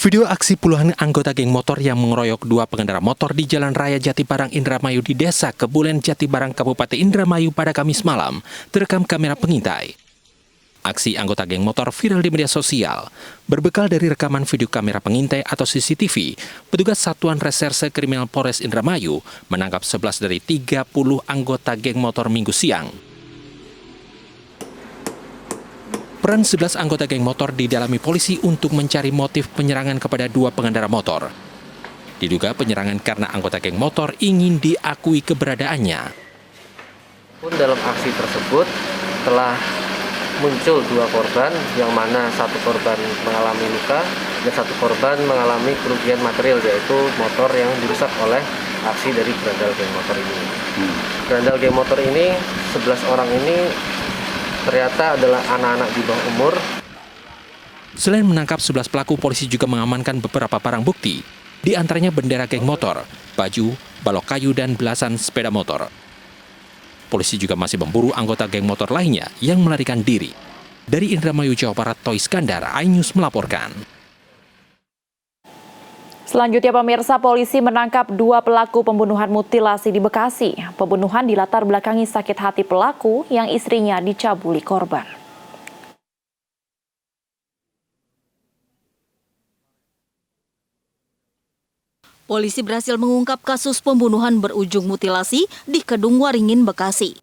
Video aksi puluhan anggota geng motor yang mengeroyok dua pengendara motor di Jalan Raya Jatibarang Indramayu di Desa Kebulen Jatibarang Kabupaten Indramayu pada Kamis malam terekam kamera pengintai. Aksi anggota geng motor viral di media sosial. Berbekal dari rekaman video kamera pengintai atau CCTV, petugas Satuan Reserse Kriminal Polres Indramayu menangkap 11 dari 30 anggota geng motor Minggu siang. Peran 11 anggota geng motor didalami polisi untuk mencari motif penyerangan kepada dua pengendara motor. Diduga penyerangan karena anggota geng motor ingin diakui keberadaannya. Pun dalam aksi tersebut telah muncul dua korban, yang mana satu korban mengalami luka dan satu korban mengalami kerugian material, yaitu motor yang dirusak oleh aksi dari berandal geng motor ini. Berandal geng motor ini, 11 orang ini ternyata adalah anak-anak di bawah umur. Selain menangkap 11 pelaku, polisi juga mengamankan beberapa barang bukti, di antaranya bendera geng motor, baju, balok kayu, dan belasan sepeda motor. Polisi juga masih memburu anggota geng motor lainnya yang melarikan diri. Dari Indramayu, Jawa Barat, Toy Skandar, iNews melaporkan. Selanjutnya pemirsa, polisi menangkap dua pelaku pembunuhan mutilasi di Bekasi. Pembunuhan dilatar belakangi sakit hati pelaku yang istrinya dicabuli korban. Polisi berhasil mengungkap kasus pembunuhan berujung mutilasi di Kedung Waringin, Bekasi.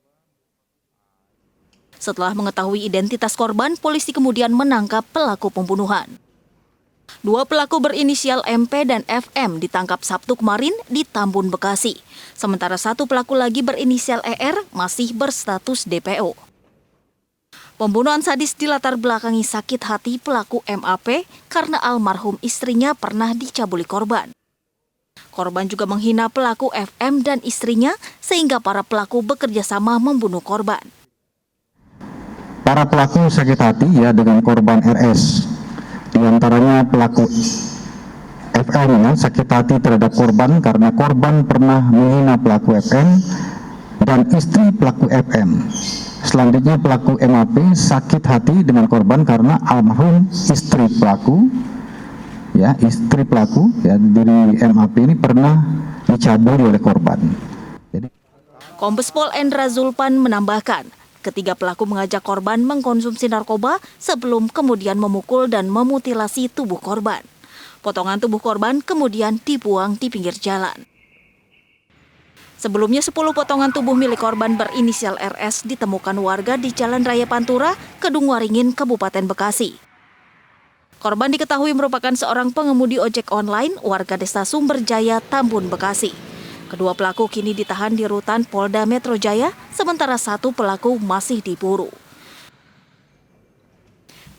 Setelah mengetahui identitas korban, polisi kemudian menangkap pelaku pembunuhan. Dua pelaku berinisial MP dan FM ditangkap Sabtu kemarin di Tambun, Bekasi. Sementara satu pelaku lagi berinisial ER masih berstatus DPO. Pembunuhan sadis dilatar belakangi sakit hati pelaku MAP karena almarhum istrinya pernah dicabuli korban. Korban juga menghina pelaku FM dan istrinya sehingga para pelaku bekerja sama membunuh korban. Para pelaku sakit hati ya dengan korban RS. Di antaranya pelaku FM sakit hati terhadap korban karena korban pernah menghina pelaku FM dan istri pelaku FM. Selanjutnya pelaku MAP sakit hati dengan korban karena almarhum istri pelaku dari MAP ini pernah dicabuli oleh korban. Kombes Pol Endra Zulpan menambahkan, ketiga pelaku mengajak korban mengkonsumsi narkoba sebelum kemudian memukul dan memutilasi tubuh korban. Potongan tubuh korban kemudian dibuang di pinggir jalan. Sebelumnya 10 potongan tubuh milik korban berinisial RS ditemukan warga di Jalan Raya Pantura, Kedung Waringin, Kabupaten Bekasi. Korban diketahui merupakan seorang pengemudi ojek online warga Desa Sumberjaya, Tambun, Bekasi. Kedua pelaku kini ditahan di rutan Polda Metro Jaya, sementara satu pelaku masih diburu.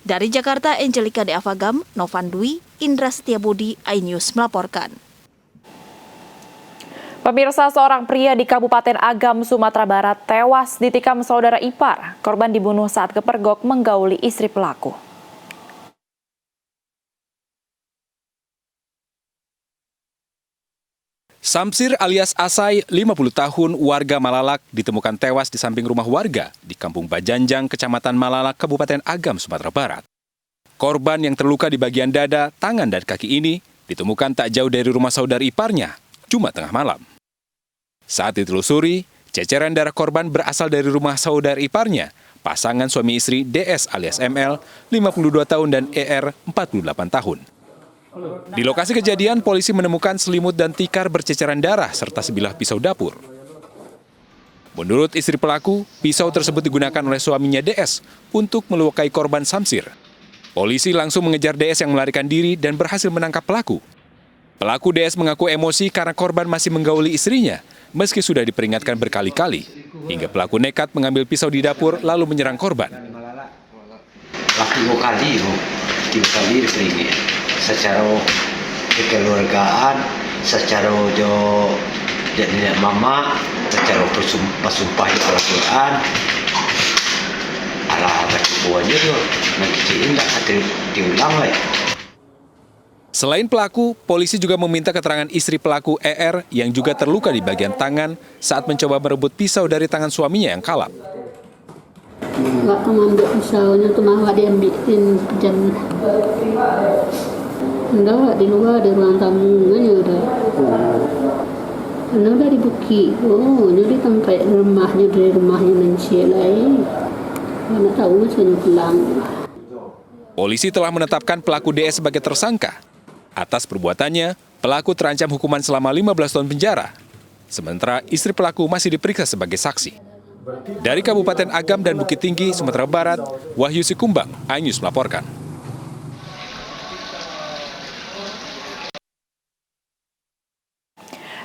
Dari Jakarta, Angelika De Avagam, Novan Dwi, Indra Setiabudi, iNews melaporkan. Pemirsa, seorang pria di Kabupaten Agam, Sumatera Barat tewas ditikam saudara ipar. Korban dibunuh saat kepergok menggauli istri pelaku. Samsir alias Asai, 50 tahun, warga Malalak, ditemukan tewas di samping rumah warga di Kampung Bajanjang, Kecamatan Malalak, Kabupaten Agam, Sumatera Barat. Korban yang terluka di bagian dada, tangan, dan kaki ini ditemukan tak jauh dari rumah saudara iparnya, Jumat tengah malam. Saat ditelusuri, ceceran darah korban berasal dari rumah saudara iparnya, pasangan suami istri DS alias ML, 52 tahun, dan ER, 48 tahun. Di lokasi kejadian, polisi menemukan selimut dan tikar berceceran darah serta sebilah pisau dapur. Menurut istri pelaku, pisau tersebut digunakan oleh suaminya DS untuk melukai korban Samsir. Polisi langsung mengejar DS yang melarikan diri dan berhasil menangkap pelaku. Pelaku DS mengaku emosi karena korban masih menggauli istrinya, meski sudah diperingatkan berkali-kali, hingga pelaku nekat mengambil pisau di dapur lalu menyerang korban. Tiga kali diperingin. Secara kekeluargaan, secara jadi mama, secara bersumpah Al-Quran, ala baca aja tuh, nanti tidak diulang lagi. Selain pelaku, polisi juga meminta keterangan istri pelaku ER yang juga terluka di bagian tangan saat mencoba merebut pisau dari tangan suaminya yang kalap. Nggak mengambil pisaunya tuh malah diambilin jam. Enggak, di luar, di ruang tamu aja udah. Udah di Bukit. Oh, ini sampai rumahnya, dari rumahnya Nancy lain. Mana tahu masanya pulang. Polisi telah menetapkan pelaku DS sebagai tersangka. Atas perbuatannya, pelaku terancam hukuman selama 15 tahun penjara. Sementara istri pelaku masih diperiksa sebagai saksi. Dari Kabupaten Agam dan Bukit Tinggi, Sumatera Barat, Wahyu Sikumbang, iNews melaporkan.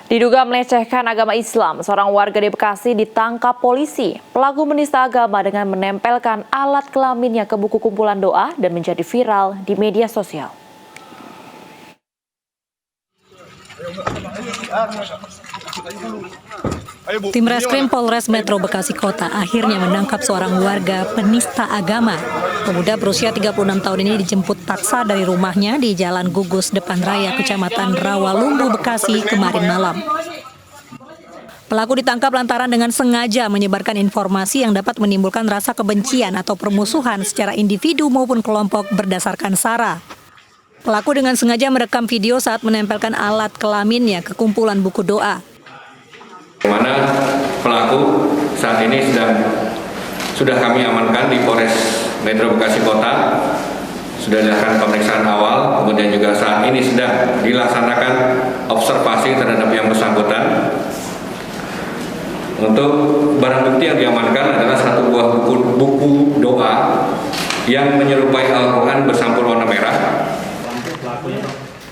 Diduga melecehkan agama Islam, seorang warga di Bekasi ditangkap polisi. Pelaku menista agama dengan menempelkan alat kelaminnya ke buku kumpulan doa dan menjadi viral di media sosial. Tim Reskrim Polres Metro Bekasi Kota akhirnya menangkap seorang warga penista agama. Pemuda berusia 36 tahun ini dijemput paksa dari rumahnya di Jalan Gugus Depan Raya, Kecamatan Rawalumbu, Bekasi kemarin malam. Pelaku ditangkap lantaran dengan sengaja menyebarkan informasi yang dapat menimbulkan rasa kebencian atau permusuhan secara individu maupun kelompok berdasarkan SARA. Pelaku dengan sengaja merekam video saat menempelkan alat kelaminnya ke kumpulan buku doa. Yang mana pelaku saat ini sudah kami amankan di Polres Metro Bekasi Kota, sudah dilakukan pemeriksaan awal, kemudian juga saat ini sedang dilaksanakan observasi terhadap yang bersangkutan. Untuk barang bukti yang diamankan adalah satu buah buku doa yang menyerupai Al-Quran bersampul warna merah.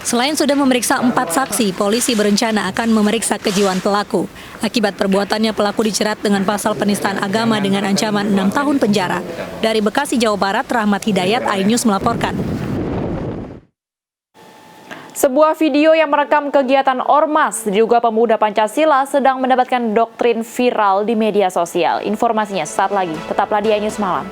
Selain sudah memeriksa 4 saksi, polisi berencana akan memeriksa kejiwaan pelaku. Akibat perbuatannya, pelaku dijerat dengan pasal penistaan agama dengan ancaman 6 tahun penjara. Dari Bekasi, Jawa Barat, Rahmat Hidayat, iNews melaporkan. Sebuah video yang merekam kegiatan ormas diduga pemuda Pancasila sedang mendapatkan doktrin viral di media sosial. Informasinya saat lagi, tetaplah di iNews Malam.